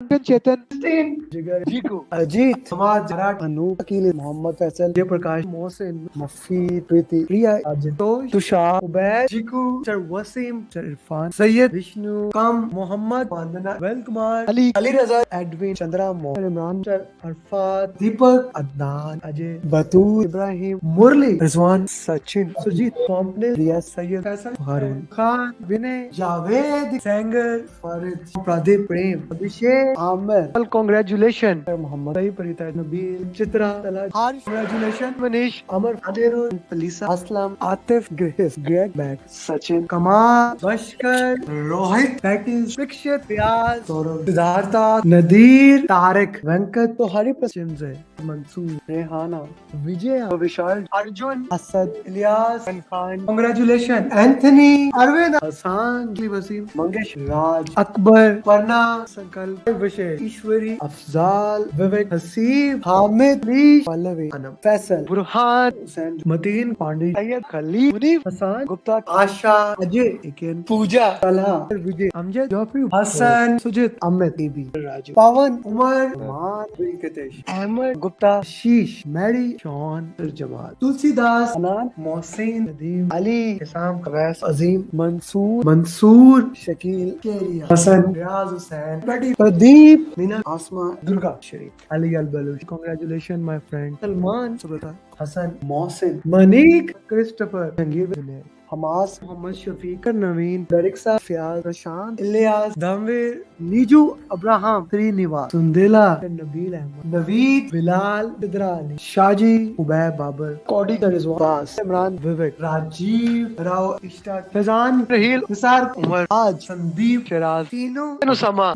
चेतन जिगर जीकू अजीत समाज मराठ अनूप अकील मोहम्मद फैसल जयप्रकाश मोहसिन मफी प्रीति प्रिया आजतोष Tushar Ubaid जीकू sir Wasim sir Irfan Syed Vishnu कम मोहम्मद वंदना well Kumar Ali Ali रजा Edwin Chandra Mohan Imran sir Arfat दीपक अदनान अजय बतूर इब्राहिम मुरली Rizwan Sachin Sujit complex रिया सैयद फैसल हारून खान विनय जावेद सेंगर फारिद प्रदीप प्रेम अभिषेक Aamir congratulation Mohammad सही परिता नबील चित्रा हारिश कांग्रेचुलेशन मनीष अमर अनिरुद्ध पलीसा असलम आतिफ ग्रेग बैक सचिन कमाल बशकर रोहित पैटिस दीक्षित रियाज सौरभ सिद्धार्था नदीर तारिक वेंकट तो हरी पश्चिम से मंसूर रेहाना विजय विशाल अर्जुन असद इलियास खान कांग्रेचुलेशन एंथनी अरविंद हसान वसीम मंगेश राज अकबर परना संकल्प विषय ईश्वरी अफजाल विवेक Haseeb Hamid leash Pallavi Anam Faisal Burhan Hussain Mateen Pandey Syed Khalil Munif Hasan Gupta Asha Ajay इकेन Puja Talha Vijay Amjad Jafri Hasan Sujit Amit Bibi Raju Pawan Umar Maan Viketesh Ahmed Gupta Shish Mary Sean Jamal Tulsidas Anan Mohsin Nadeem Ali Hisam Kawais Azeem Mansoor Shakeel Keria Hasan Riyaz Hussain Pradeep Meena Asma Durga Sharif Ali Al Baloch congratulation my friend Salman Subata Hasan Mohsin Manik Christopher Jangir Junaid Hamas Mohammad Shafiq Naveen दरिक्सा फियाज प्रशांत इलियास धमवीर नीजू अब्राहम श्रीनिवास सुंदेला नबील अहमद नवीद बिलाल बिदरानी शाजी उबैद बाबर कौडी का रिजवान इमरान विवेक राजीव राव इश्ताक फैजान रहील निसार उमर आज संदीप शराज तीनों अनुसमा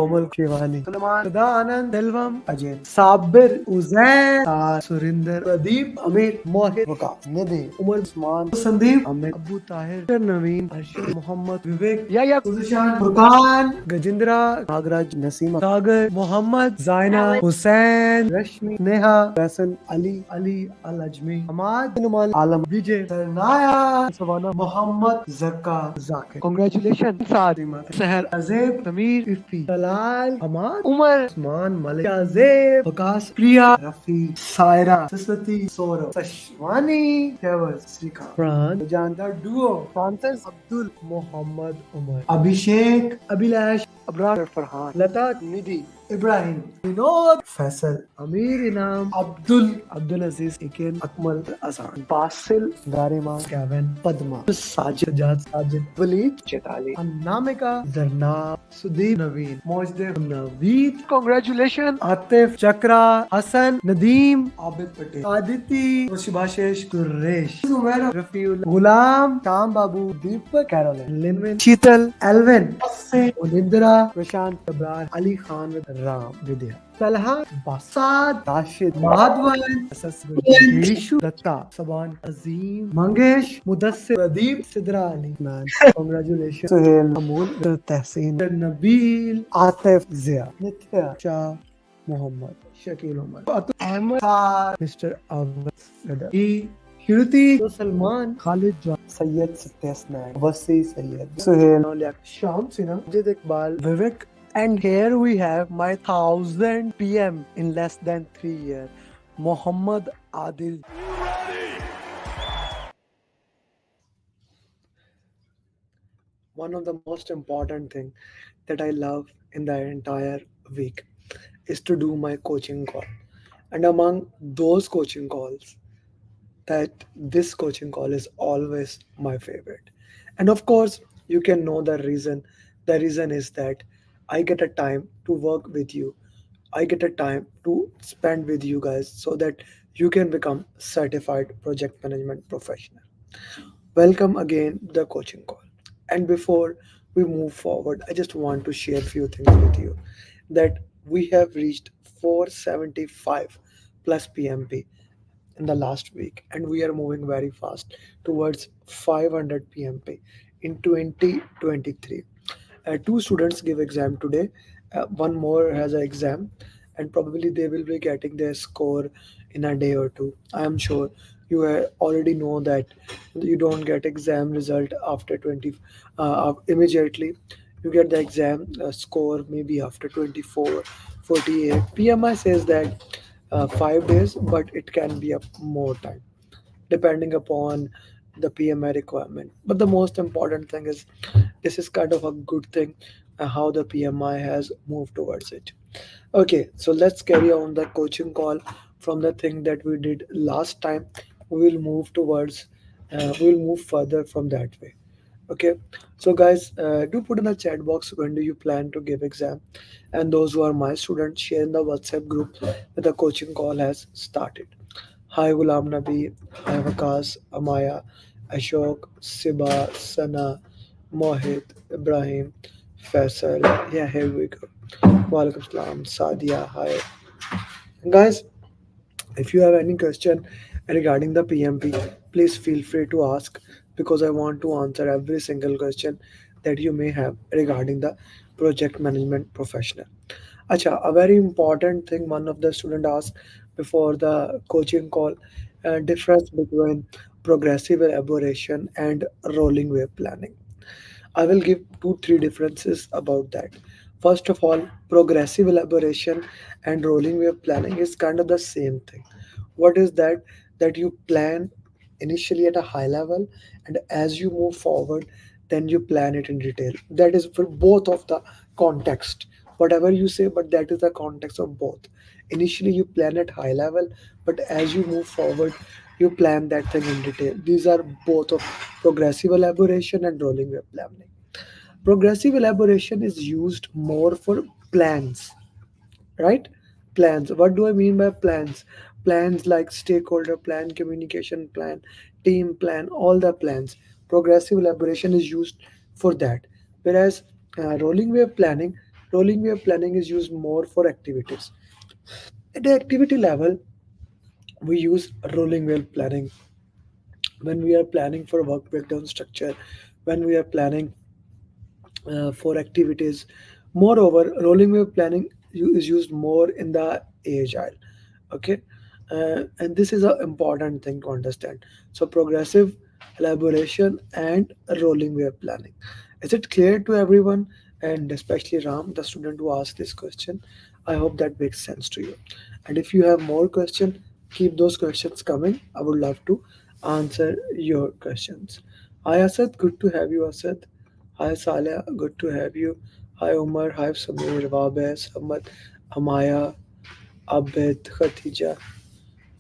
कोमल शिवानी सलमान सदा आनंद दिलवम अजय साबिर उजैर सुरिंदर प्रदीप अमीर मोहित वकास निधि उमर उस्मान संदीप अमित अबू ताहिर नवीन अर्शद मोहम्मद विवेक या फुरकान गजिंद्रा नागराज नसीम सागर मोहम्मद जायना हुसैन रश्मि नेहा फैसल अली अली अल अजमी हमाद नुमान आलम विजय सरनाया सवाना मोहम्मद जक्का जाकिर कांग्रेचुलेशन सादिमा सहर अजेब समीर इफ्ती तलाल हमाद उमर उस्मान मलिक अजेब वकास प्रिया रफी सायरा सरस्वती सौरभ सशवानी केवल श्रीकांत प्राण जानदार डुओ फ्रांसिस अब्दुल मोहम्मद उमर अभिषेक अभिलाष अब्रार फरहान लता निधि इब्राहिम विनोद फैसल अमीर इनाम अब्दुल अजीज इकेन अकमल असान बासिल गारिमा केविन पद्मा साजिद वलीद चेताली अनामिका जरनाब सुदीप नवीन मोजदेव नवीद कांग्रेचुलेशन आतिफ चक्रा हसन नदीम आबिद पटेल आदिति सुभाषेश कुरेश उमर रफीउल गुलाम शाम बाबू दीपक कैरोलिन लिनविन शीतल एल्विन उनिंद्रा प्रशांत अब्रार अली खान राम विद्या तलहा बासाद राशिद माधवन यीशु दत्ता सबान अजीम मंगेश मुदस्सिर प्रदीप सिद्रा अली मैन कांग्रेचुलेशन सुहेल अमूल तहसीन नबील आतिफ जिया नित्या शाह मोहम्मद शकील उमर अहमद मिस्टर अवद कीर्ति सलमान खालिद सैयद सत्यासनायक वसी सैयद सुहेल शाम सिन्हा जिद इकबाल विवेक. And here we have my 1000 PM in less than 3 years, Muhammad Adil. One of the most important thing that I love in the entire week is to do my coaching call. And among those coaching calls, that this coaching call is always my favorite. And of course, you can know the reason. The reason is that I get a time to work with you. I get a time to spend with you guys so that you can become certified project management professional. Welcome again to the coaching call. And before we move forward, I just want to share few things with you that we have reached 475 plus PMP in the last week, and we are moving very fast towards 500 PMP in 2023. Two students give exam today. One more has an exam, and probably they will be getting their score in a day or two. I am sure you already know that you don't get exam result after 20 immediately. you get the exam score maybe after 24, 48. PMI says that 5 days, but it can be up more time depending upon the PMI requirement. But the most important thing is this is kind of a good thing how the PMI has moved towards it. Okay, so let's carry on the coaching call from the thing that we did last time. We will move towards, we will move further from that way. Okay, so guys, do put in the chat box when do you plan to give exam, and those who are my students, share in the WhatsApp group that the coaching call has started. Hi Ghulam Nabi, hi Vakas, Amaya, Ashok, Siba, Sana, Mohit, Ibrahim, Faisal. Yeah, here we go. Walaikum Salam, Sadia, hi. Guys, if you have any question regarding the PMP, please feel free to ask because I want to answer every single question that you may have regarding the project management professional. Acha, a very important thing one of the student asked before the coaching call, difference between progressive elaboration and rolling wave planning. I will give two, three differences about that. First of all, progressive elaboration and rolling wave planning is kind of the same thing. What is that? That you plan initially at a high level, and as you move forward, then you plan it in detail. That is for both of the context. Whatever you say, but that is the context of both. Initially, you plan at high level, but as you move forward, you plan that thing in detail. These are both of progressive elaboration and rolling wave planning. Progressive elaboration is used more for plans, right? Plans. What do I mean by plans? Plans like stakeholder plan, communication plan, team plan, all the plans. Progressive elaboration is used for that. Whereas rolling wave planning is used more for activities. At the activity level, we use rolling wave planning when we are planning for work breakdown structure, when we are planning for activities. Moreover, rolling wave planning is used more in the agile. Okay, and this is an important thing to understand. So, progressive elaboration and rolling wave planning. Is it clear to everyone? And especially Ram, the student who asked this question. I hope that makes sense to you. And if you have more questions, keep those questions coming. I would love to answer your questions. Hi Asad, good to have you, Asad. Hi Saleh, good to have you. Hi Umar, hi Samir, Wabes, Ahmad, Amaya, Abed, Khatija.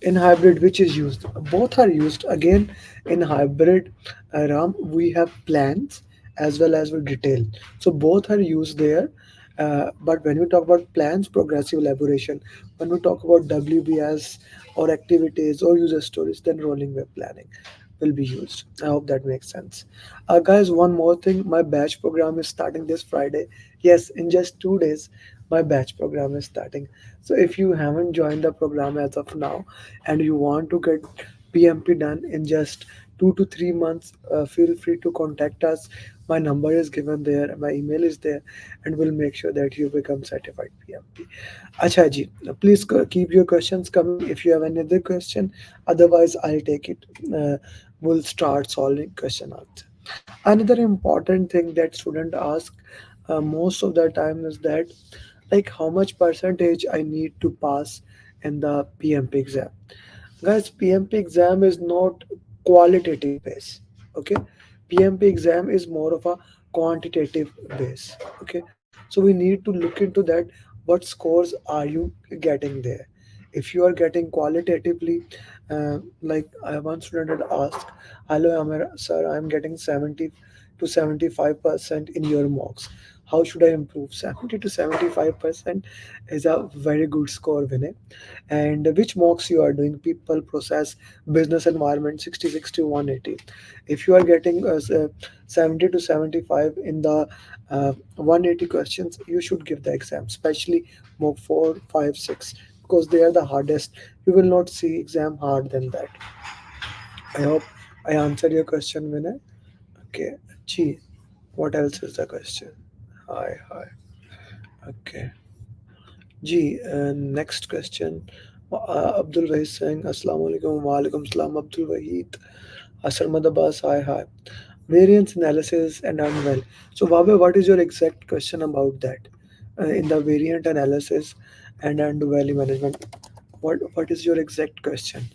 In hybrid, which is used? Both are used. Again, in hybrid, Ram, we have plans as well as with detail. So both are used there. But when we talk about plans, progressive elaboration. When we talk about WBS or activities or user stories, then rolling web planning will be used. I hope that makes sense. Guys, one more thing. My batch program is starting this Friday. Yes, in just 2 days, my batch program is starting. So if you haven't joined the program as of now and you want to get PMP done in just 2 to 3 months, feel free to contact us. My number is given there, my email is there, and we'll make sure that you become certified PMP. Acha ji, please keep your questions coming if you have any other question. Otherwise, I'll take it. Uh, we'll start solving question answer. Another important thing that student ask most of the time is that like how much percentage I need to pass in the PMP exam. Guys, PMP exam is not qualitative base. Okay, PMP exam is more of a quantitative base. Okay, so we need to look into that. What scores are you getting there? If you are getting qualitatively, like I one student had asked, "Hello, Amer, sir, I'm getting 70 to 75% in your mocks. How should I improve?" 70 to 75% is a very good score, Vinay. And which mocks you are doing? People, process, business environment, 66 to 180. If you are getting 70 to 75 in the 180 questions, you should give the exam, especially mock 4, 5, 6, because they are the hardest. You will not see exam hard than that. I hope I answered your question, Vinay. Okay. Gee, what else is the question? Hi, hi. Okay. Ji, next question. Abdul Wahid saying, Assalamu alaikum, wa alaikum salam, Abdul Wahid. Asar Madabas, hi, hi. Variance analysis and unwell. So, Baba, what is your exact question about that? In the variant analysis and value management, what is your exact question?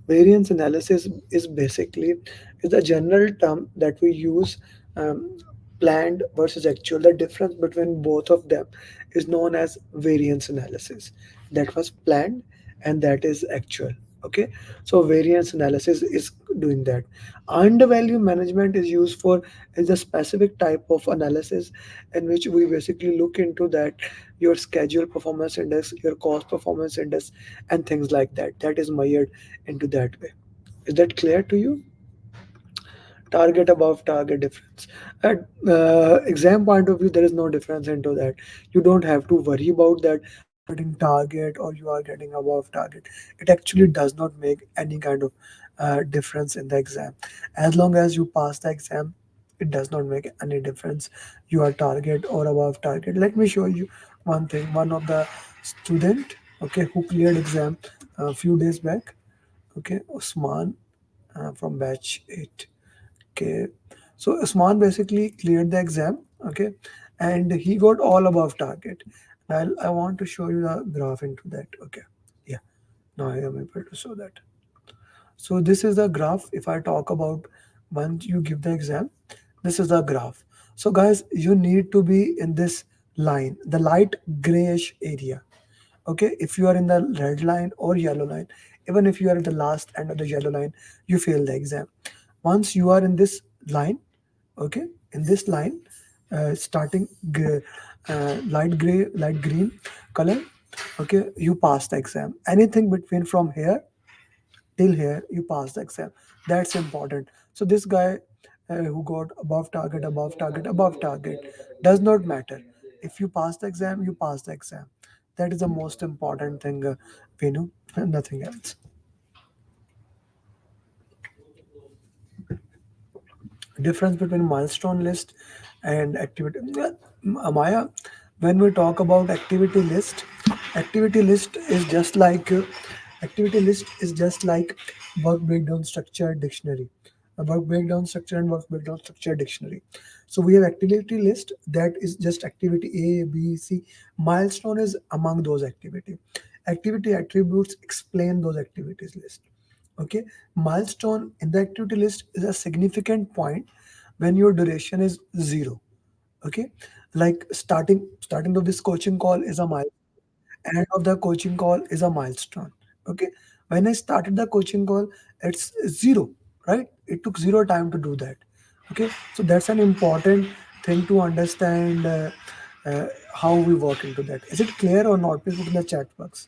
Variance analysis is basically is the general term that we use. um, Planned versus actual. The difference between both of them is known as variance analysis. That was planned and that is actual. Okay, so variance analysis is doing that. Undervalue management is used for is a specific type of analysis in which we basically look into that your schedule performance index, your cost performance index, and things like that. That is measured into that way. Is that clear to you? Target above target difference. At exam point of view, there is no difference into that. You don't have to worry about that you are getting target or you are getting above target. It actually does not make any kind of difference in the exam. As long as you pass the exam, it does not make any difference. You are target or above target. Let me show you one thing. One of the student, okay, who cleared exam a few days back, okay, Osman, from batch 8. Okay, so Usman basically cleared the exam, okay, and he got all above target. I want to show you the graph into that. Okay, yeah, now I am able to show that. So this is the graph. If I talk about once you give the exam, this is the graph. So guys, you need to be in this line, the light grayish area. Okay, if you are in the red line or yellow line, even if you are at the last end of the yellow line, you fail the exam. Once you are in this line, okay, in this line, starting light gray, light green color, okay, you pass the exam. Anything between from here till here, you pass the exam. That's important. So this guy who got above target, above target, above target, does not matter. If you pass the exam, you pass the exam. That is the most important thing, Venu, nothing else. Difference between milestone list and activity. Maya, when we talk about activity list is just like work breakdown structure dictionary. A work breakdown structure and work breakdown structure dictionary. So we have activity list that is just activity A, B, C. Milestone is among those activity. Activity attributes explain those activities list. Okay, milestone in the activity list is a significant point when your duration is zero. Okay, like starting of this coaching call is a milestone, end of the coaching call is a milestone. Okay, when I started the coaching call, it's zero, right? It took zero time to do that. Okay, so that's an important thing to understand, uh, how we work into that. Is it clear or not? Please put in the chat box.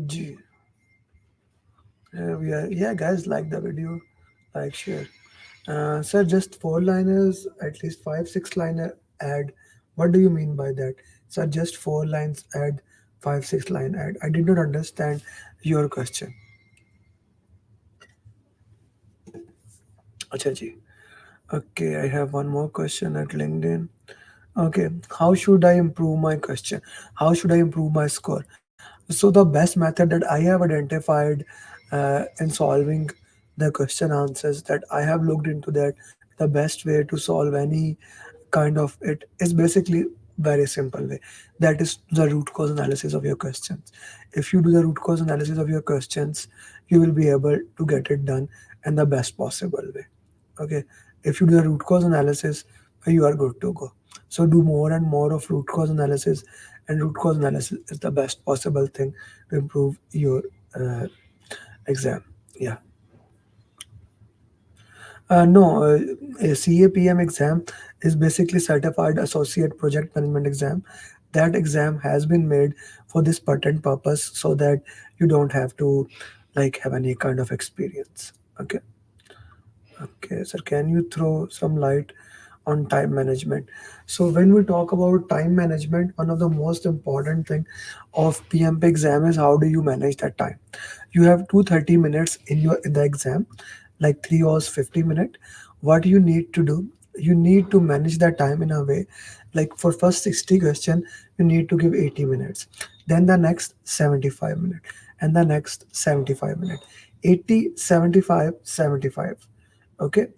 G. Yeah, guys, like the video, like, share. Sir, just four liners, at least five, six liner add. What do you mean by that? Sir, just four lines add, five, six line add. I did not understand your question. Acha ji. Okay, I have one more question at LinkedIn. Okay, how should I improve my question? How should I improve my score? So the best method that I have identified in solving the question answers that I have looked into that the best way to solve any kind of it is basically very simple way. That is the root cause analysis of your questions. If you do the root cause analysis of your questions, you will be able to get it done in the best possible way. Okay, if you do the root cause analysis, you are good to go. So do more and more of root cause analysis, and root cause analysis is the best possible thing to improve your exam. Yeah. No, a CAPM exam is basically Certified Associate Project Management exam. That exam has been made for this patent purpose so that you don't have to like have any kind of experience. Okay. Okay, sir, can you throw some light on time management? So when we talk about time management, one of the most important thing of PMP exam is how do you manage that time? You have 230 minutes in the exam, like 3 hours 50 minutes. What you need to do you need to manage the time in a way, like for first 60 question you need to give 80 minutes, then the next 75 minutes, and the next 75 minutes. 80, 75, 75. Okay,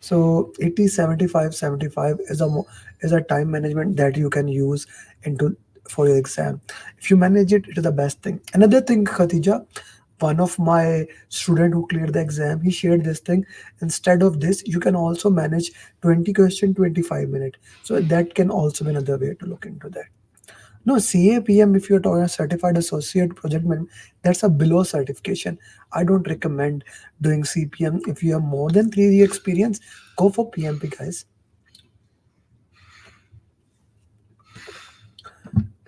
so 80, 75, 75 is is a time management that you can use into for your exam. If you manage it, it is the best thing. Another thing, Khatija, one of my student who cleared the exam, he shared this thing. Instead of this, you can also manage 20 question 25 minutes, so that can also be another way to look into that. No, CAPM, if you're talking a certified associate project man, that's a below certification. I don't recommend doing CPM. If you have more than 3 year experience, go for PMP, guys.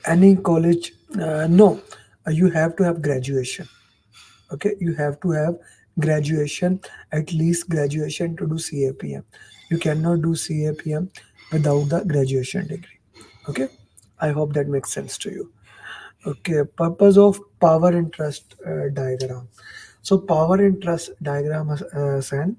Any college, no, you have to have graduation. Okay, you have to have graduation, at least graduation to do CAPM. You cannot do CAPM without the graduation degree. Okay, I hope that makes sense to you. Okay, purpose of power and trust diagram. So power and trust diagram, San,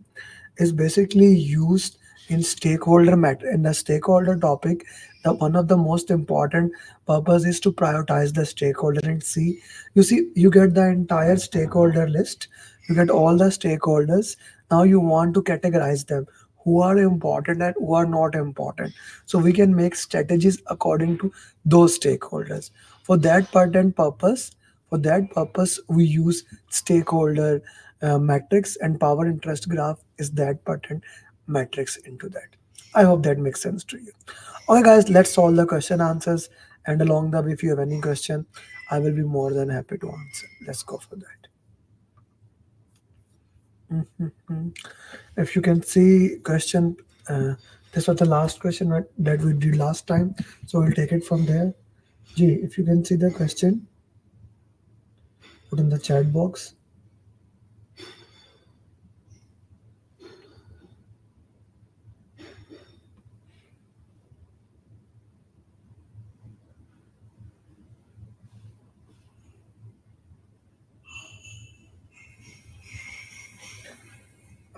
is basically used in stakeholder matter. In the stakeholder topic, the one of the most important purpose is to prioritize the stakeholder and see. You see, you get the entire stakeholder list. You get all the stakeholders. Now you want to categorize them, who are important and who are not important, so we can make strategies according to those stakeholders. For that part and purpose, for that purpose we use stakeholder matrix, and power interest graph is that pattern matrix into that. I hope that makes sense to you. Okay guys, let's solve the question answers, and along the way if you have any question, I will be more than happy to answer. Let's go for that. Mhm. If you can see question, this was the last question that we did last time, so we'll take it from there. G, if you can see the question, put in the chat box.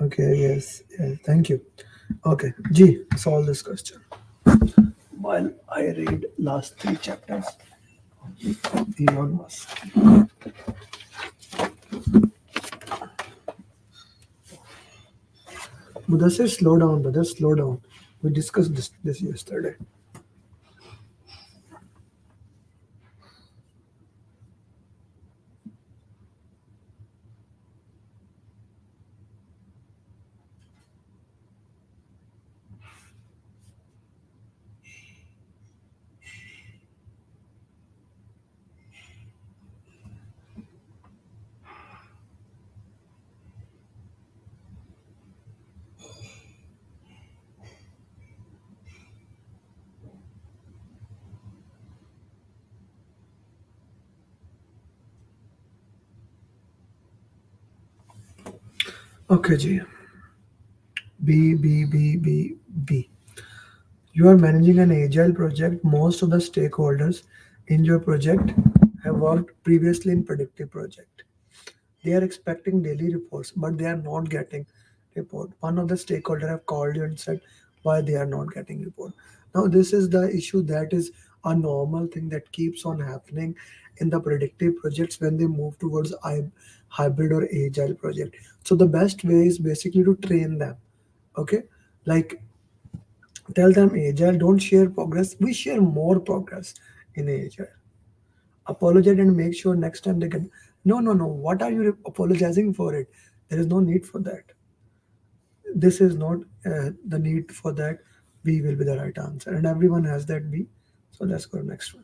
Okay, yes, yes, thank you. Okay, G, solve this question while I read last three chapters. Elon Musk. Mudassir, slow down, brother, slow down. We discussed this yesterday. Okay, G. B. You are managing an agile project. Most of the stakeholders in your project have worked previously in predictive project. They are expecting daily reports, but they are not getting report. One of the stakeholder have called you and said why they are not getting report. Now this is the issue that is a normal thing that keeps on happening in the predictive projects when they move towards hybrid or agile project. So the best way is basically to train them. Okay, like tell them agile, don't share progress. We share more progress in agile. Apologize and make sure next time they can. No, no, no. What are you apologizing for it? There is no need for that. This is not the need for that. B will be the right answer, and everyone has that B. So let's go to next one.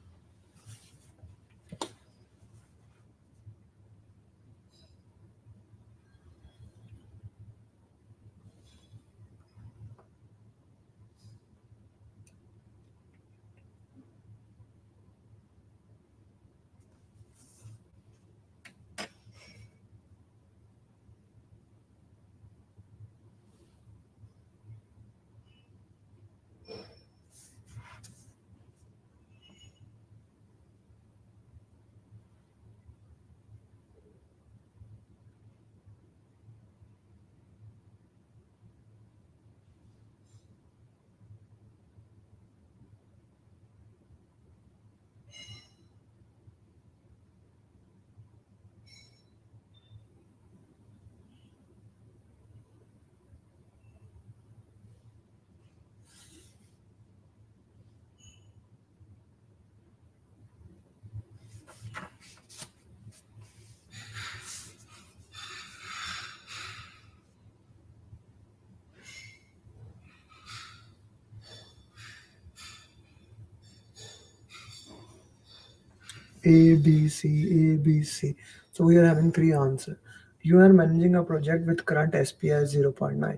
A, B, C, A, B, C. So we are having three answers. You are managing a project with current SPI 0.9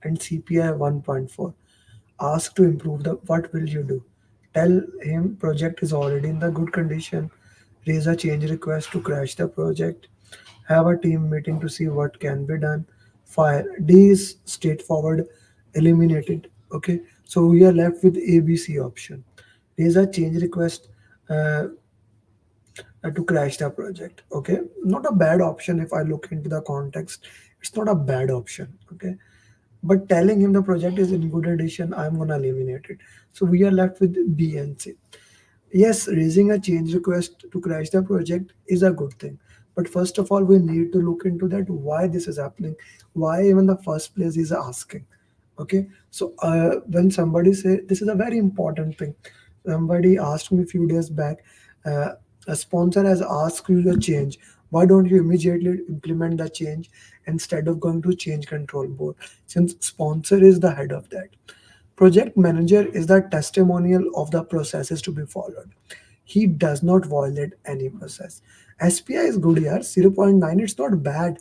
and CPI 1.4. Ask to improve the what will you do? Tell him project is already in the good condition. Raise a change request to crash the project. Have a team meeting to see what can be done. Fire. D is straightforward, eliminated. Okay, so we are left with ABC option. Raise a change request uh, to crash the project. Okay, not a bad option if I look into the context. It's not a bad option. Okay, but telling him the project is in good condition, I'm gonna eliminate it. So we are left with B and C. Yes, raising a change request to crash the project is a good thing. But first of all, we need to look into that why this is happening, why even the first place is asking. Okay, so when somebody say this is a very important thing. Somebody asked me a few days back, uh, a sponsor has asked you to change. Why don't you immediately implement the change instead of going to change control board? Since sponsor is the head of that. Project manager is the testimonial of the processes to be followed. He does not violate any process. SPI is good here, 0.9, it's not bad.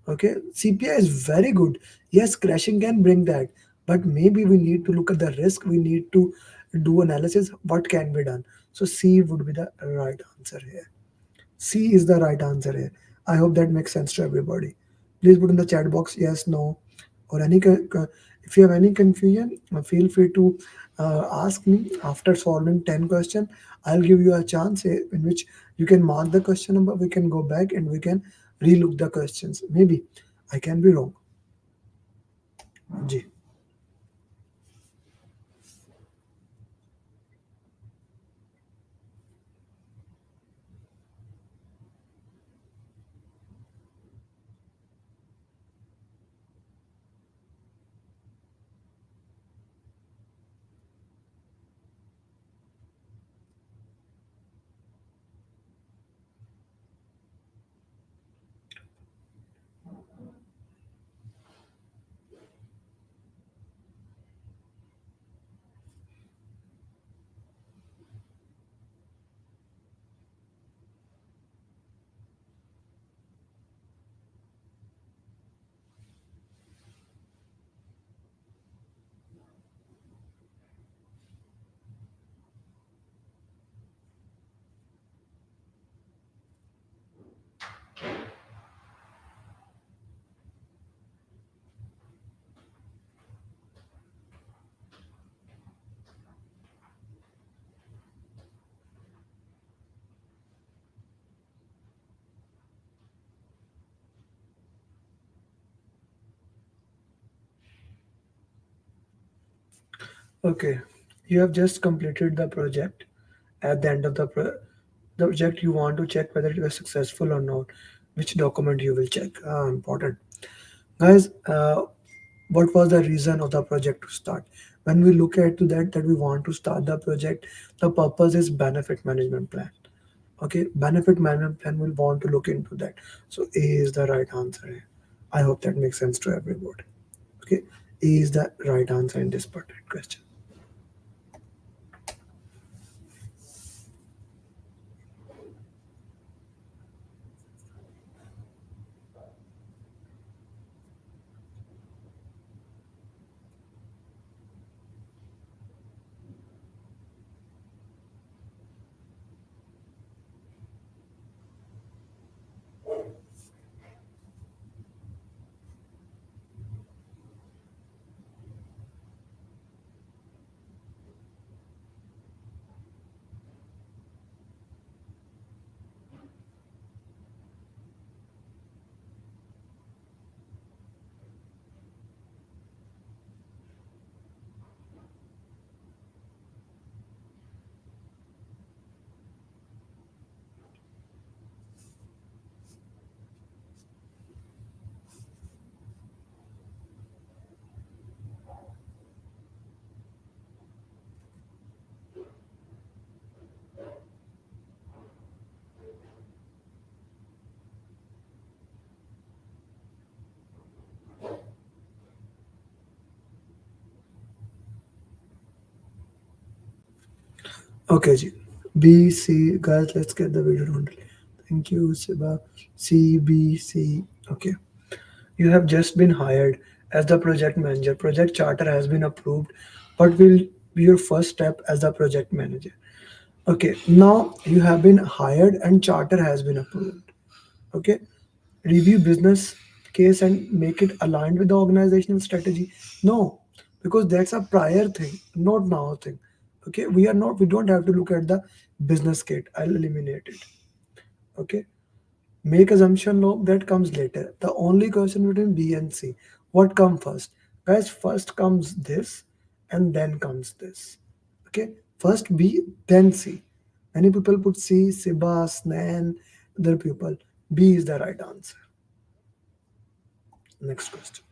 Okay, CPI is very good. Yes, crashing can bring that, but maybe we need to look at the risk. We need to do analysis. What can be done? So C would be the right answer here. C is the right answer here. I hope that makes sense to everybody. Please put in the chat box yes, no, or any. If you have any confusion, feel free to ask me after solving 10 questions. I'll give you a chance in which you can mark the question number. We can go back and we can relook the questions. Maybe I can be wrong. Ji. Okay, you have just completed the project. At the end of the project, you want to check whether it was successful or not. Which document you will check? Important. Guys, what was the reason of the project to start? When we look at to that we want to start the project, the purpose is benefit management plan. Okay, benefit management plan will want to look into that. So A is the right answer here. I hope that makes sense to everybody. Okay, A is the right answer in this particular question. Okay, ji. B, C. Guys, let's get the video on. Thank you, Siba. C, B, C. Okay. You have just been hired as the project manager. Project charter has been approved. What will be your first step as the project manager? Okay, now you have been hired and charter has been approved. Okay, review business case and make it aligned with the organizational strategy. No, because that's a prior thing, not now thing. Okay, we don't have to look at the business case. I'll eliminate it. Okay, make assumption, no, that comes later. The only question between B and C, what come first? Guys, first comes this and then comes this. Okay, first B, then C. Many people put C, Siba, Snan, other people. B is the right answer. Next question.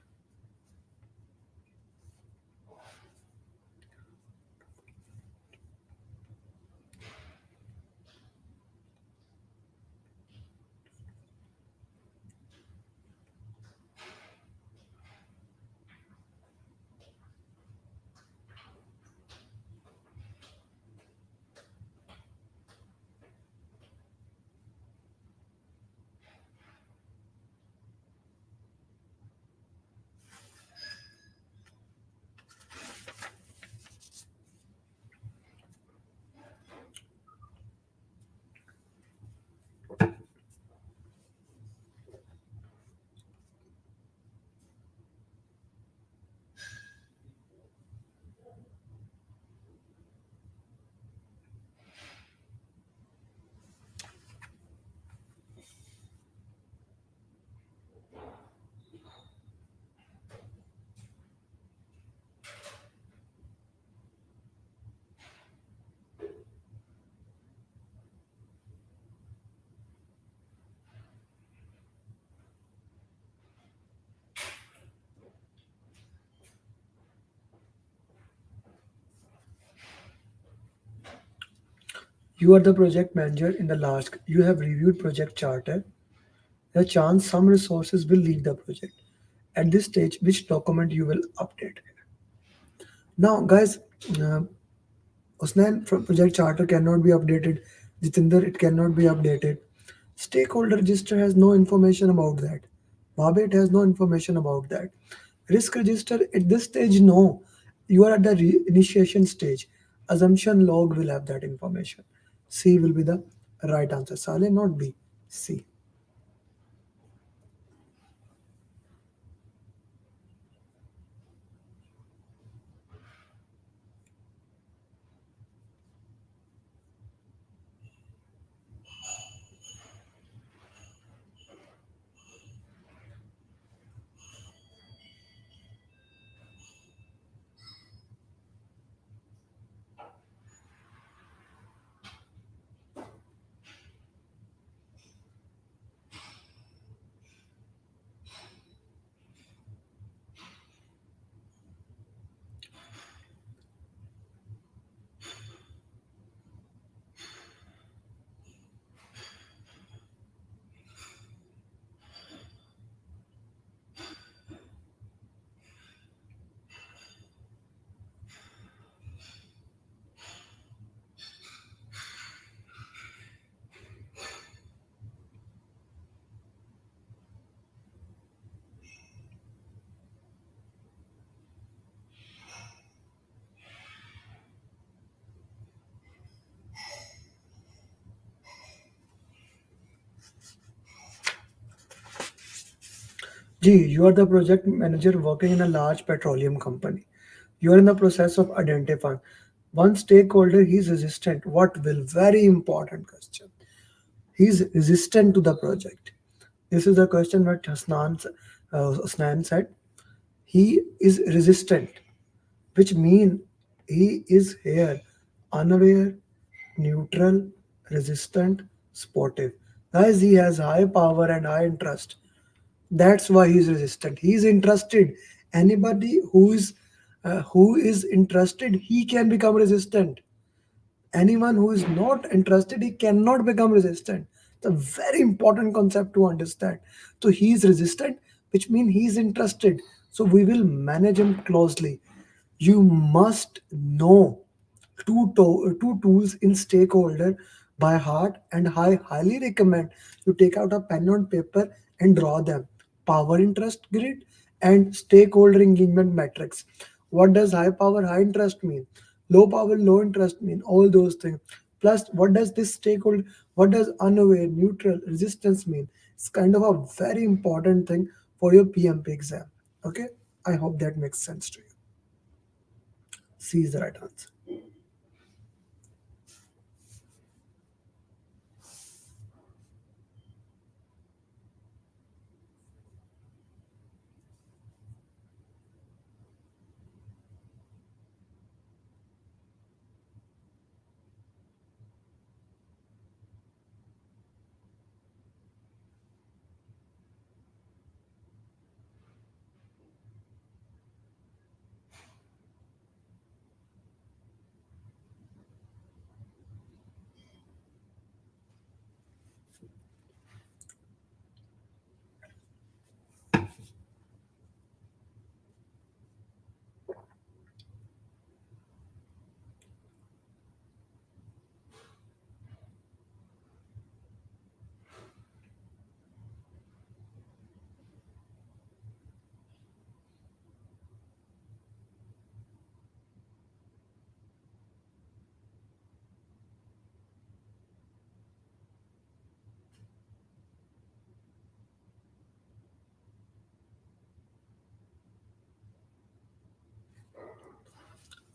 You are the project manager in the last. You have reviewed project charter. The chance some resources will leave the project. At this stage, which document you will update? Now, guys, uh, Usnan from project charter cannot be updated. Jitinder, it cannot be updated. Stakeholder register has no information about that. Babet has no information about that. Risk register at this stage, no. You are at the initiation stage. Assumption log will have that information. C will be the right answer. Saleh, not B. C. G, you are the project manager working in a large petroleum company. You are in the process of identifying one stakeholder, he is resistant. What will? Very important question. He is resistant to the project. This is the question that Hasnan said. He is resistant, which mean he is here unaware, neutral, resistant, sportive. Guys, he has high power and high interest. That's why he's resistant. He's interested. Anybody who is interested, he can become resistant. Anyone who is not interested, he cannot become resistant. It's a very important concept to understand. So he is resistant, which means he is interested. So we will manage him closely. You must know two tools in stakeholder by heart, and I highly recommend you take out a pen on paper and draw them. Power interest grid and stakeholder engagement metrics. What does high power high interest mean? Low power low interest mean? All those things. Plus, what does this stakeholder, what does unaware, neutral, resistance mean? It's kind of a very important thing for your PMP exam. Okay, I hope that makes sense to you. C is the right answer.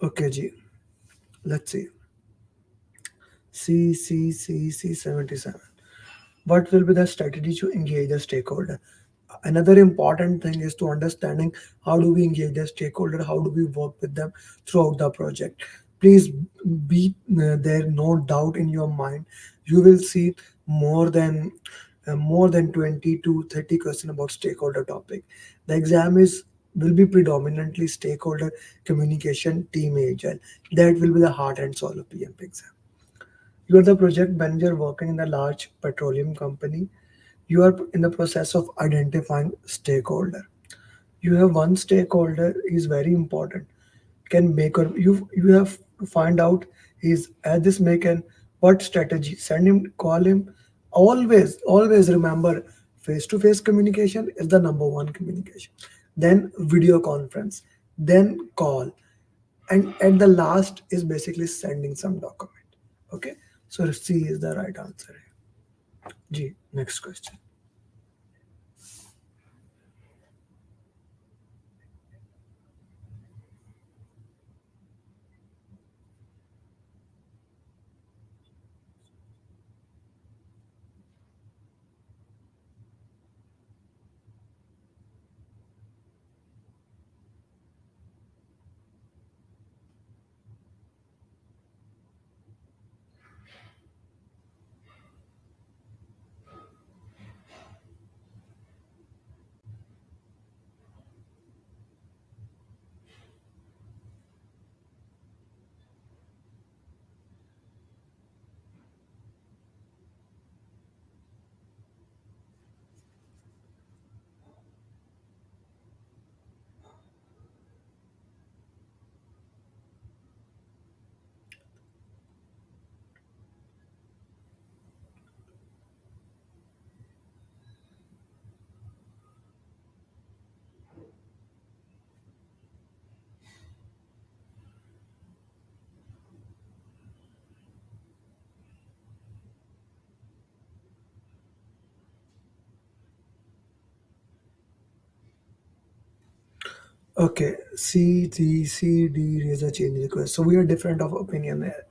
Okay, G. Let's see. C 77. What will be the strategy to engage the stakeholder? Another important thing is to understanding how do we engage the stakeholder, how do we work with them throughout the project. Please be there, no doubt in your mind. You will see more than more than 20 to 30 questions about stakeholder topic. The exam is will be predominantly stakeholder communication, team agile. That will be the heart and soul of PMP exam. You are the project manager working in a large petroleum company. You are in the process of identifying stakeholder. You have one stakeholder is very important. Can make or you have to find out his at this make and what strategy. Send him, call him. Always remember face to face communication is the number one communication. Then video conference, then call, and at the last is basically sending some document. Okay, so C is the right answer here. G, next question. Okay, C D raise a change request. So we are different of opinion there.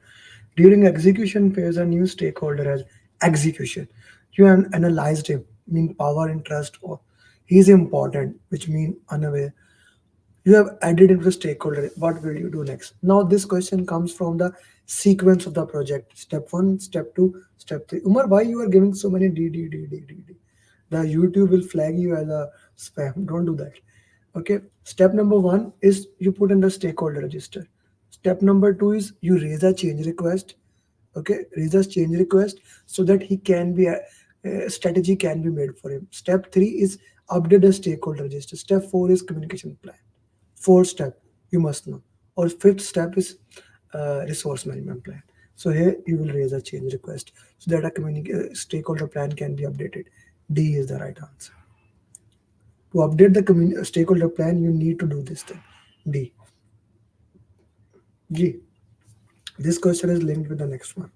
During execution phase, a new stakeholder has execution. You analyzed him, mean power, interest, or he's important, which mean unaware. You have added into the stakeholder. What will you do next? Now, this question comes from the sequence of the project. Step one, step two, step three. Umar, why you are giving so many D? The YouTube will flag you as a spam. Don't do that. Okay. Step number one is you put in the stakeholder register. Step number two is you raise a change request. Okay, raise a change request so that he can be a strategy can be made for him. Step three is update the stakeholder register. Step four is communication plan. Fourth step you must know, or fifth step is resource management plan. So here you will raise a change request so that a stakeholder plan can be updated. D is the right answer. To update the stakeholder plan, you need to do this thing. D. G. This question is linked with the next one.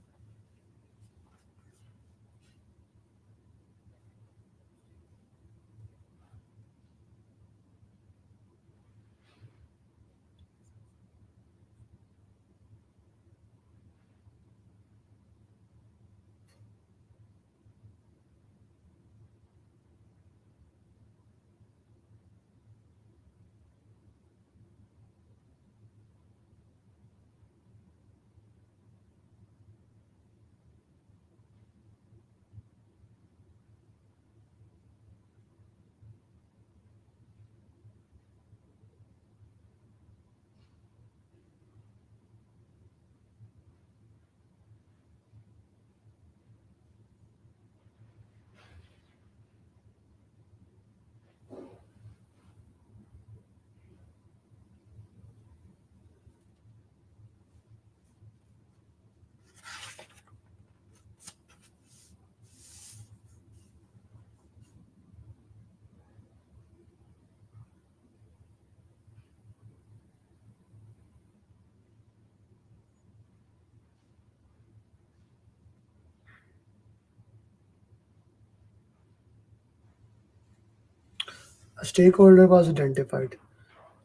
A stakeholder was identified.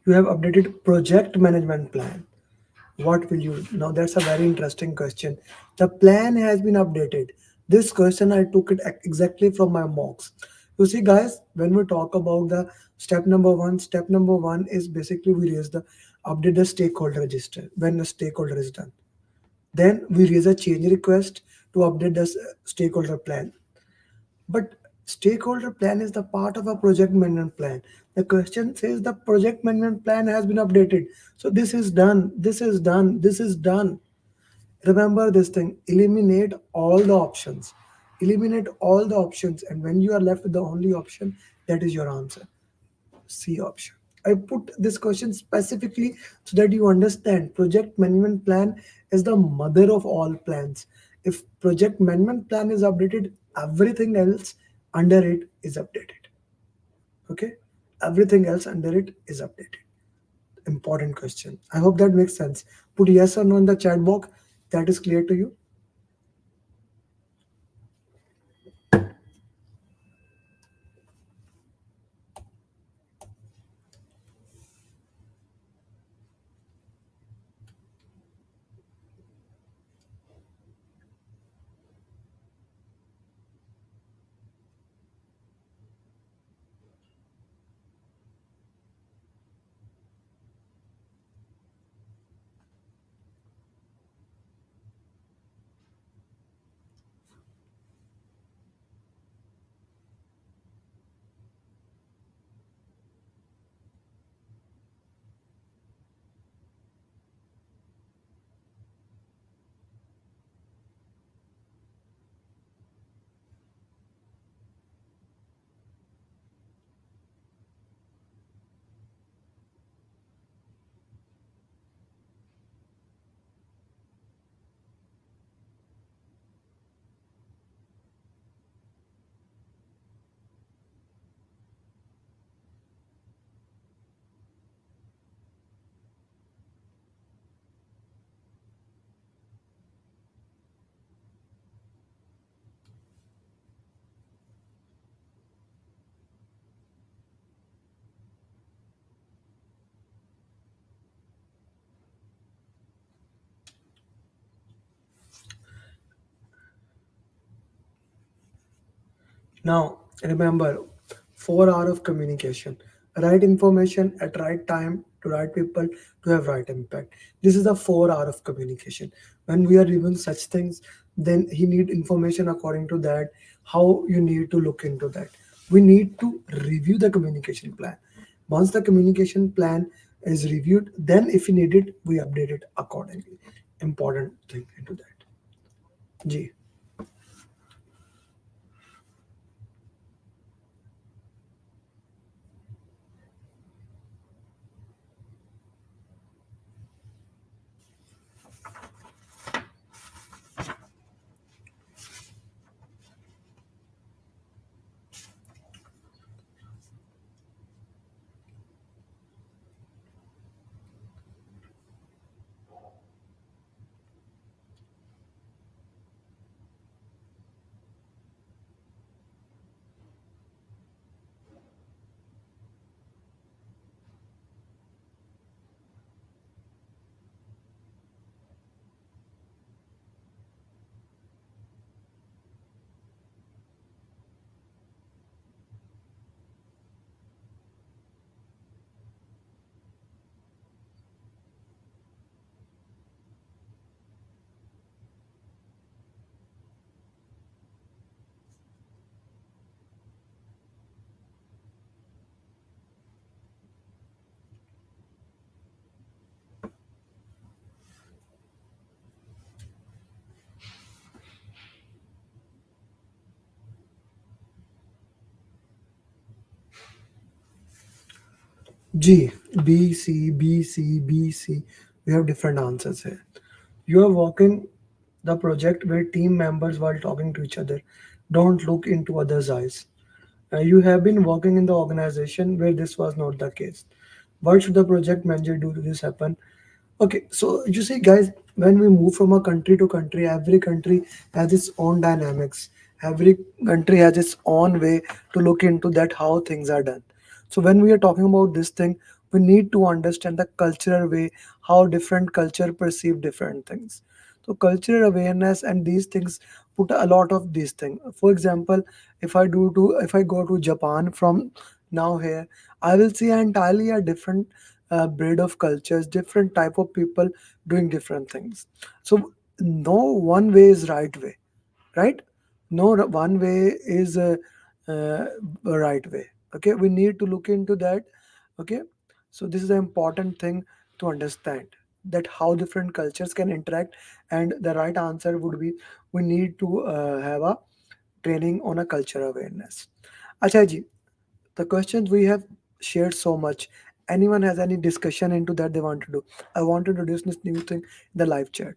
You have updated project management plan. What will you now? That's a very interesting question. The plan has been updated. This question I took it exactly from my mocks. You see, guys, when we talk about the step number one is basically we raise the update the stakeholder register when the stakeholder is done. Then we raise a change request to update the stakeholder plan. But stakeholder plan is the part of a project management plan. The question says the project management plan has been updated. So this is done, this is done, this is done. Remember this thing, eliminate all the options. Eliminate all the options, and when you are left with the only option, that is your answer. C option. I put this question specifically so that you understand project management plan is the mother of all plans. If project management plan is updated, everything else under it is updated. Okay? Everything else under it is updated. Important question. I hope that makes sense. Put yes or no in the chat box. That is clear to you. Now, remember, 4 hours of communication. Right information at right time to right people to have right impact. This is the 4 hours of communication. When we are reviewing such things, then he need information according to that, how you need to look into that. We need to review the communication plan. Once the communication plan is reviewed, then if we need it, we update it accordingly. Important thing into that. G. G, B, C, B, C, B, C. We have different answers here. You are working the project where team members while talking to each other don't look into others' eyes. You have been working in the organization where this was not the case. What should the project manager do to this happen? Okay, so you see, guys, when we move from a country to country, every country has its own dynamics. Every country has its own way to look into that how things are done. So when we are talking about this thing, we need to understand the cultural way, how different culture perceive different things. So cultural awareness and these things put a lot of these things. For example, if I go to Japan from now here, I will see entirely a different breed of cultures, different type of people doing different things. So no one way is right way, right? No one way is a right way. Okay, we need to look into that. Okay, so this is an important thing to understand, that how different cultures can interact, and the right answer would be we need to have a training on a culture awareness. Acha ji, the questions we have shared so much. Anyone has any discussion into that they want to do? I want to introduce this new thing in the live chat.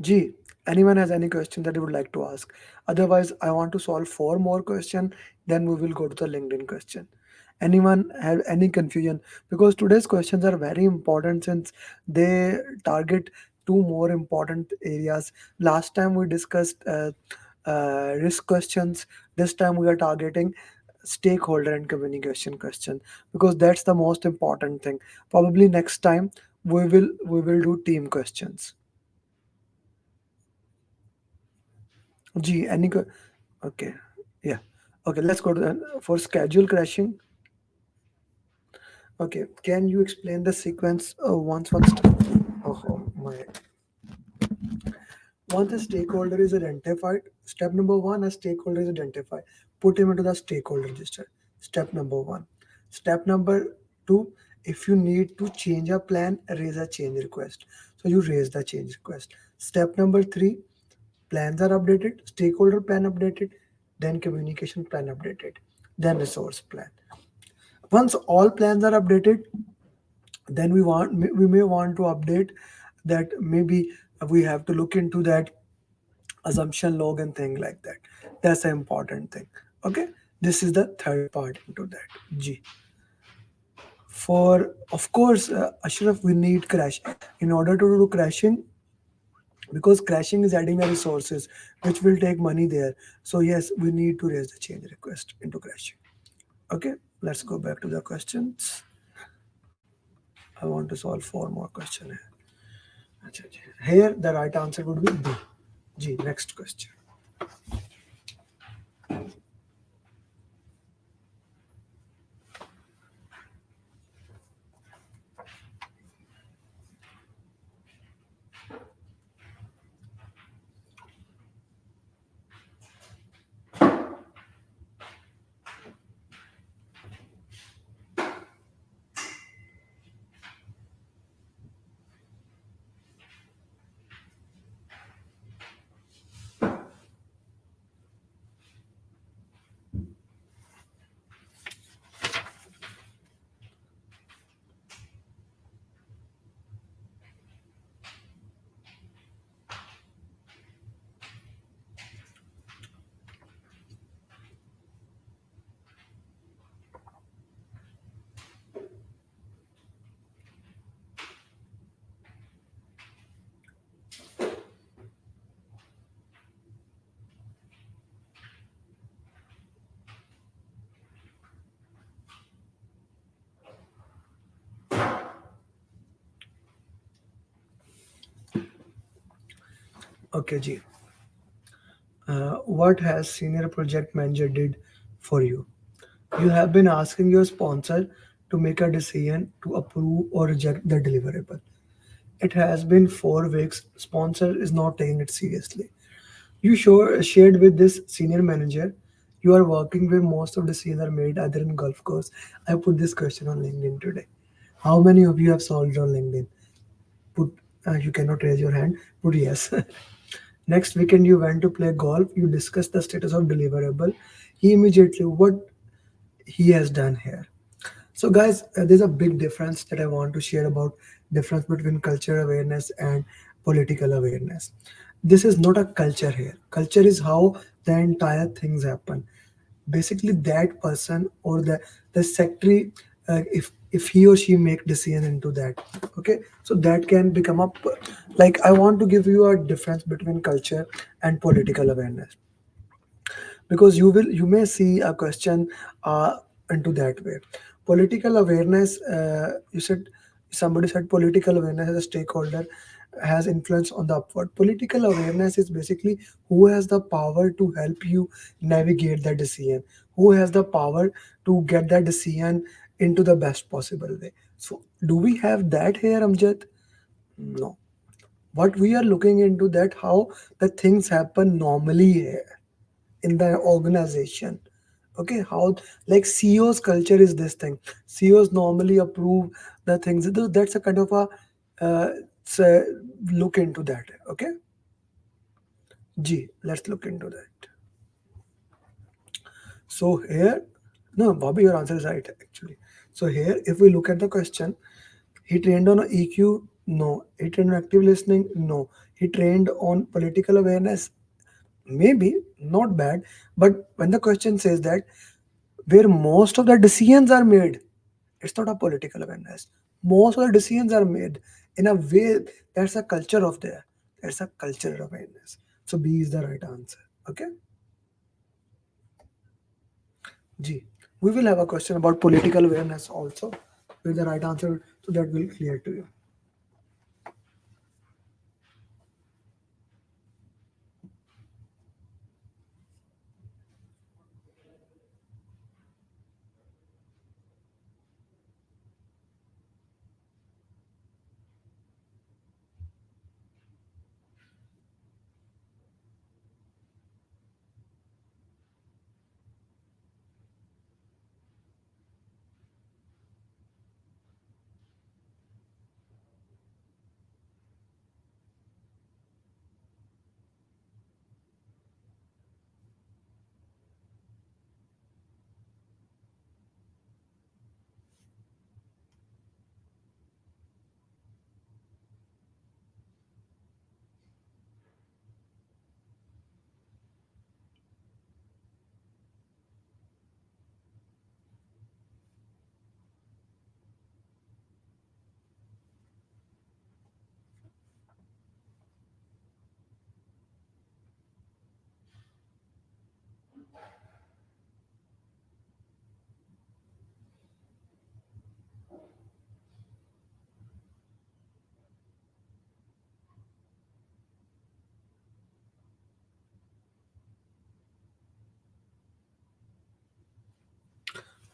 G, anyone has any question that they would like to ask? Otherwise, I want to solve four more question. Then we will go to the LinkedIn question. Anyone have any confusion? Because today's questions are very important since they target two more important areas. Last time we discussed risk questions. This time we are targeting stakeholder and communication question, because that's the most important thing. Probably next time we will do team questions. G, okay, yeah, okay. Let's go to for schedule crashing. Okay, can you explain the sequence once? Oh my! Once a stakeholder is identified, step number one: a stakeholder is identified. Put him into the stakeholder register. Step number one. Step number two: if you need to change a plan, raise a change request. So you raise the change request. Step number three: plans are updated, stakeholder plan updated, then communication plan updated, then resource plan. Once all plans are updated, then we may want to update that. Maybe we have to look into that assumption log and thing like that. That's an important thing. Okay, this is the third part into that. G, for of course, Ashraf, we need crash in order to do crashing, because crashing is adding the resources which will take money there. So yes, we need to raise the change request into crashing. Okay, let's go back to the questions. I want to solve four more questions here. Acha ji. Here the right answer would be B. G, next question. Okay, G. What has senior project manager did for you? You have been asking your sponsor to make a decision to approve or reject the deliverable. It has been 4 weeks. Sponsor is not taking it seriously. You shared with this senior manager. you are working where most of the decisions are made either in golf course. I put this question on LinkedIn today. How many of you have solved on LinkedIn? Put you cannot raise your hand. Put yes. Next weekend you went to play golf. You discuss the status of deliverable. He immediately what he has done here. So, guys, there's a big difference that I want to share about difference between culture awareness and political awareness. This is not a culture here. Culture is how the entire things happen. Basically, that person or the secretary, if he or she make decision into that, okay. So that can become a like I want to give you a difference between culture and political awareness because you may see a question into that way. Political awareness, you said somebody said political awareness as a stakeholder has influence on the upward. Political awareness is basically who has the power to help you navigate the decision, who has the power to get that decision into the best possible way. So do we have that here, Amjad? No. What we are looking into that how the things happen normally here in the organization. Okay, how like CEO's culture is this thing. CEOs normally approve the things. That's a kind of a say, look into that. Okay, G. Let's look into that. So here, no, Bobby, your answer is right actually. So here, if we look at the question, he trained on EQ. No. He trained on active listening. No. He trained on political awareness. Maybe not bad, but when the question says that where most of the decisions are made, it's not a political awareness. Most of the decisions are made in a way that's a culture of there. That's a cultural awareness. So B is the right answer. Okay. G. We will have a question about political awareness also with the right answer, so that will clear to you.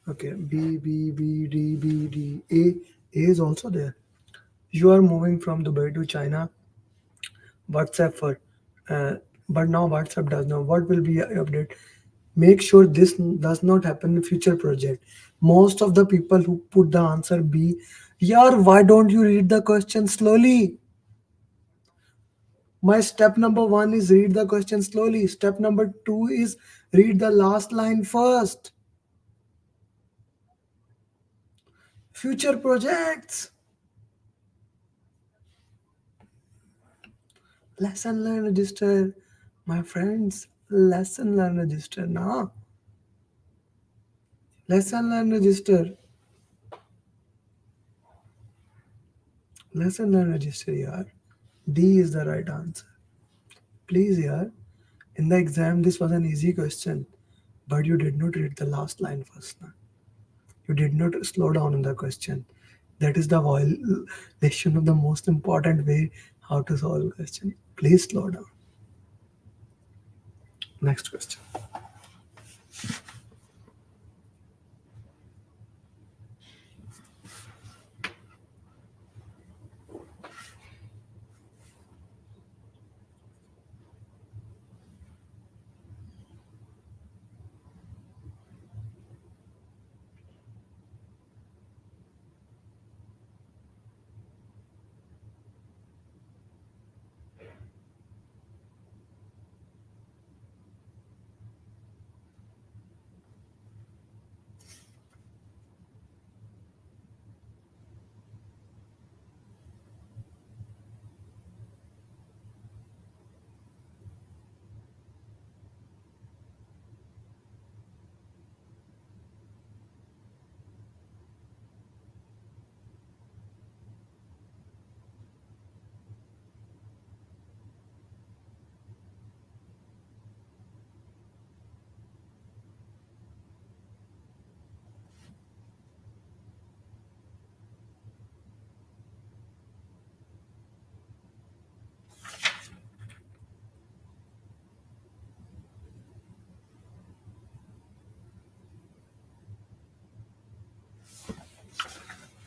Okay. B, A is also there. You are moving from Dubai to China. WhatsApp for, uh, but now WhatsApp does now. What will be a update? Make sure this does not happen in future project. Most of the people who put the answer B, yeah, why don't you read the question slowly? My step number one is read the question slowly. Step number two is read the last line first. Future projects. Lesson learn register. My friends, lesson learn register now. Lesson learn register. Lesson learn register, yaar. D is the right answer. Please, yaar. In the exam, this was an easy question, but you did not read the last line first. Na? You did not slow down in the question. That is the violation of the most important way how to solve a question. Please slow down. Next question.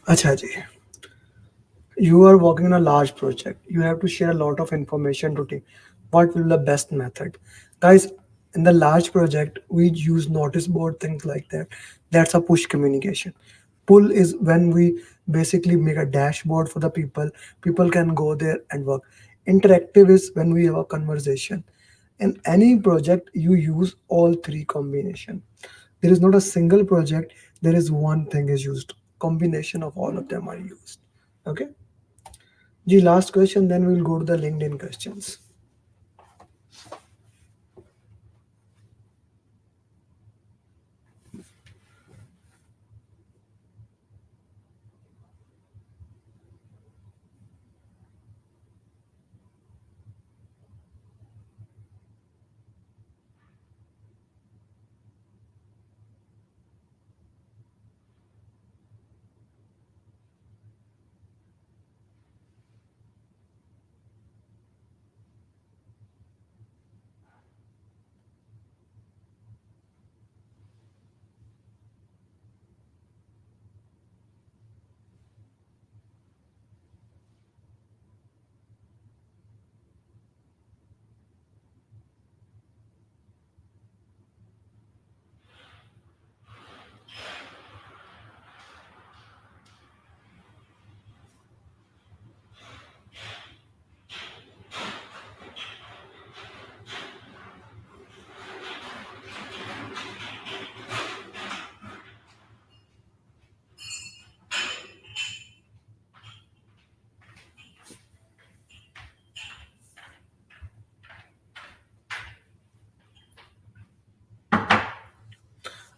Acha ji, you are working on a large project. You have to share a lot of information to team. What will be the best method? Guys, in the large project, we use notice board, things like that. That's a push communication. Pull is when we basically make a dashboard for the people. People can go there and work. Interactive is when we have a conversation. In any project, you use all three combination. There is not a single project, there is one thing is used. Combination of all of them are used. Okay. The last question, then we'll go to the LinkedIn questions.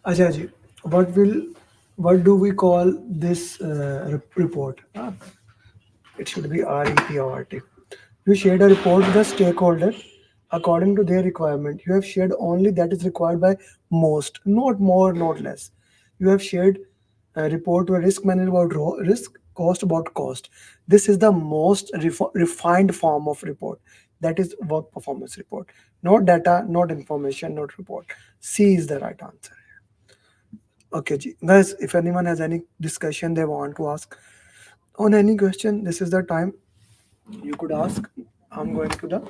Ajaji, what do we call this report? It should be REPORT. You shared a report with a stakeholder according to their requirement. You have shared only that is required by most, not more, not less. You have shared a report to a risk manager about risk, cost about cost. This is the most refined form of report. That is work performance report. Not data, not information, not report. C is the right answer. Okay, ji. Guys, if anyone has any discussion they want to ask on any question, this is the time you could ask. I'm going to the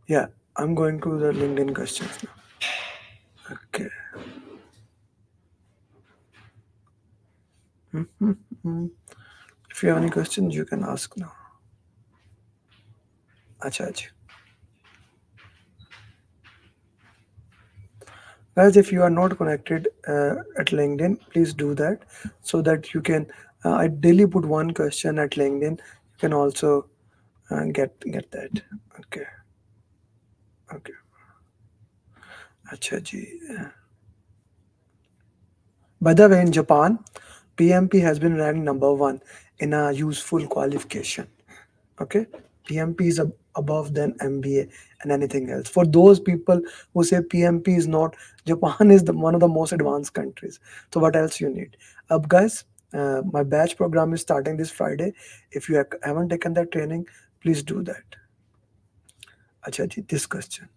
Yeah, I'm going to the LinkedIn questions now. Okay. Mhm. If you have any questions, you can ask now. Acha, acha. Guys, if you are not connected at LinkedIn, please do that so that you can. I daily put one question at LinkedIn. You can also get that. Okay. Okay. Acha ji. By the way, in Japan, PMP has been ranked number one in a useful qualification. Okay, PMP is above than MBA and anything else. For those people who say PMP is not, Japan is one of the most advanced countries. So what else you need? Guys, my batch program is starting this Friday. If you haven't taken that training, please do that. Acha ji, this question.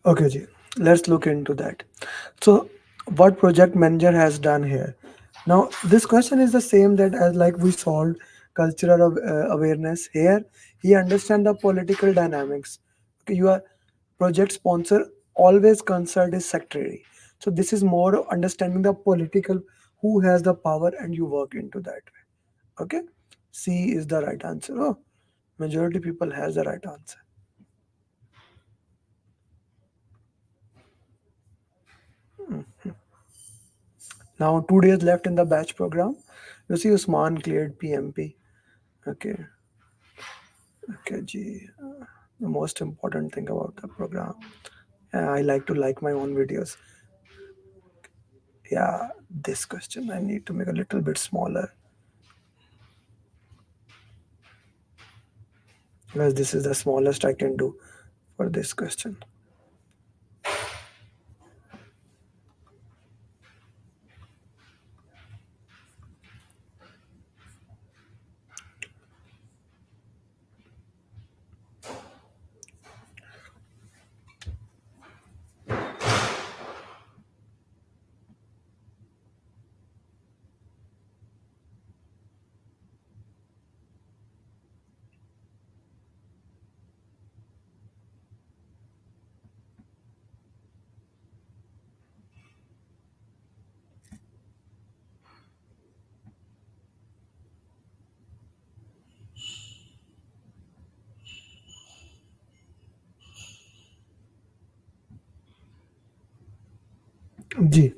Okay, ji. Let's look into that. So, what project manager has done here? Now, this question is the same that as like we solved cultural awareness. Here, he understand the political dynamics. Okay, you are project sponsor always concerned is secretary. So this is more of understanding the political who has the power and you work into that way. Okay, C is the right answer. Oh, majority people has the right answer. Now 2 days left in the batch program. You see Usman cleared PMP. Okay, okay, G. The most important thing about the program. I like to like my own videos. Yeah, this question I need to make a little bit smaller because this is the smallest I can do for this question. G.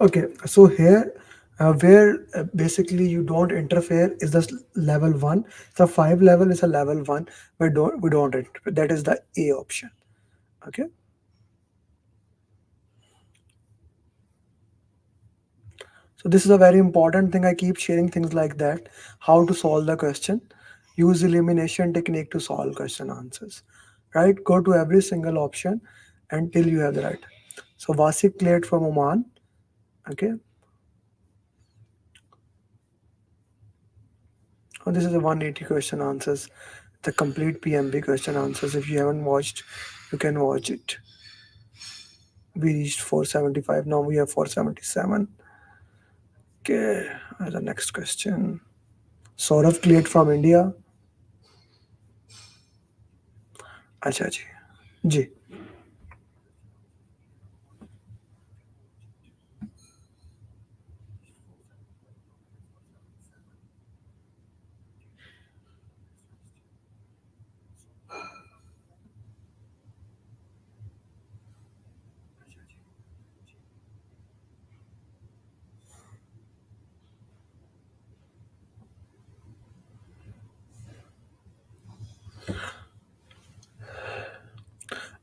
Okay, so here, where basically you don't interfere is the level one. The five level is a level one. We don't interfere. That is the A option. Okay. So this is a very important thing. I keep sharing things like that. How to solve the question. Use elimination technique to solve question answers. Right? Go to every single option until you have the right. So Vasik cleared from Oman. Okay. Oh, this is a 180 question answers. The complete PMP question answers. If you haven't watched, you can watch it. We reached 475. Now we have 477. Okay. The next question. Saurav cleared from India. अच्छा जी जी.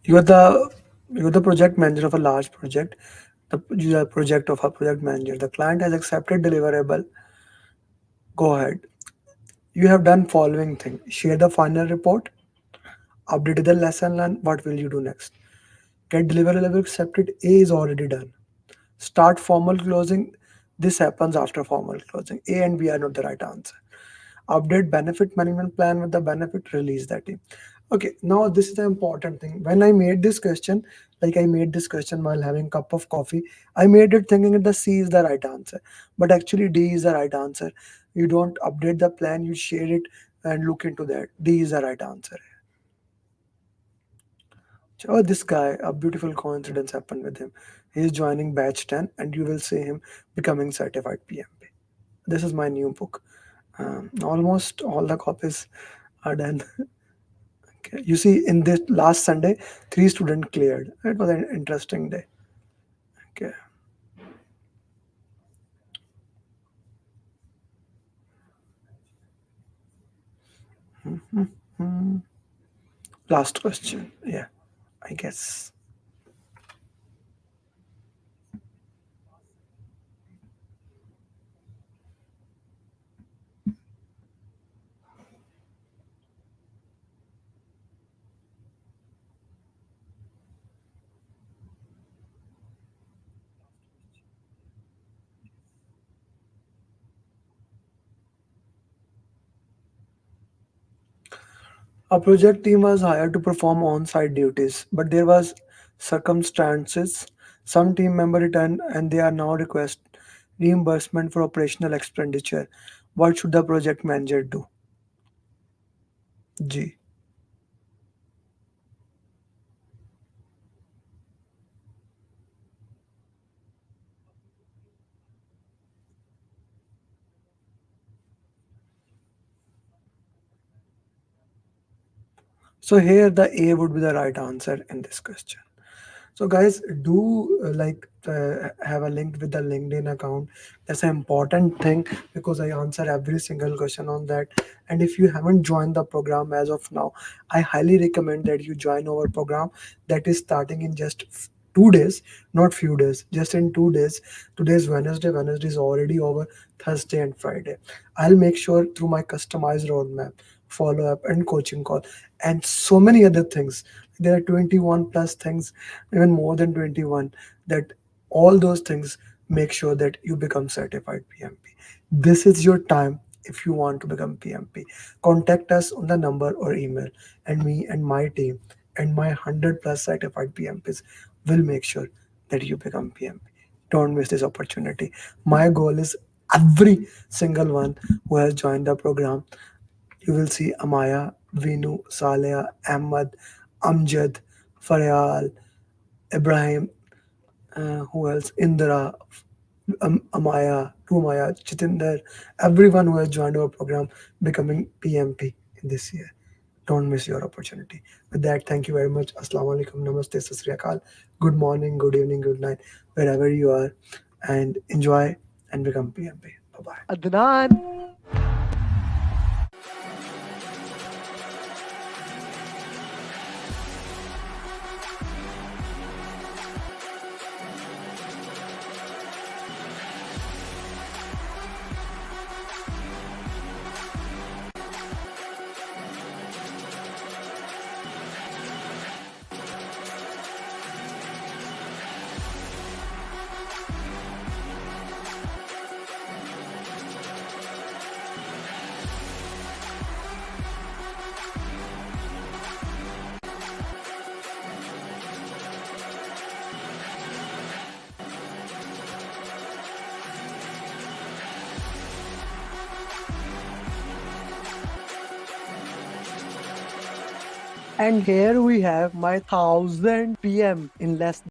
You are the project manager of a large project. You are project of a project manager. The client has accepted deliverable. Go ahead. You have done following thing. Share the final report. Update the lesson learned. What will you do next? Get deliverable accepted. A is already done. Start formal closing. This happens after formal closing. A and B are not the right answer. Update benefit management plan with the benefit, release that team. Okay, now this is the important thing. When I made this question, like I made this question while having cup of coffee, I made it thinking that the C is the right answer, but actually D is the right answer. You don't update the plan, you share it and look into that. D is the right answer. Oh, this guy, a beautiful coincidence happened with him. He is joining batch 10 and you will see him becoming certified PMP. This is my new book. Almost all the copies are done. Okay. You see, in this last Sunday, three students cleared. It was an interesting day. Okay. Last question. Yeah, I guess. A project team was hired to perform on-site duties, but there was circumstances. Some team member returned and they are now request reimbursement for operational expenditure. What should the project manager do? G. So here the A would be the right answer in this question. So guys, do have a link with the LinkedIn account. That's an important thing because I answer every single question on that. And if you haven't joined the program as of now, I highly recommend that you join our program that is starting in just 2 days, not few days, just in 2 days. Today's Wednesday. Wednesday is already over. Thursday and Friday. I'll make sure through my customized roadmap, follow up, and coaching call, and so many other things. There are 21 plus things, even more than 21, that all those things make sure that you become certified PMP. This is your time if you want to become PMP. Contact us on the number or email, and me and my team and my 100 plus certified PMPs will make sure that you become PMP. Don't miss this opportunity. My goal is every single one who has joined the program. You will see Amaya, Vinu, Saleh, Ahmad, Amjad, Faryal, Ibrahim, who else? Indra, Amaya, Rumaya, Chitinder, everyone who has joined our program becoming PMP in this year. Don't miss your opportunity. With that, thank you very much. Assalamu alaikum, namaste, sat sri akal. Good morning, good evening, good night, wherever you are, and enjoy and become PMP. Bye bye. Adnan. And here we have my 1000 PM in less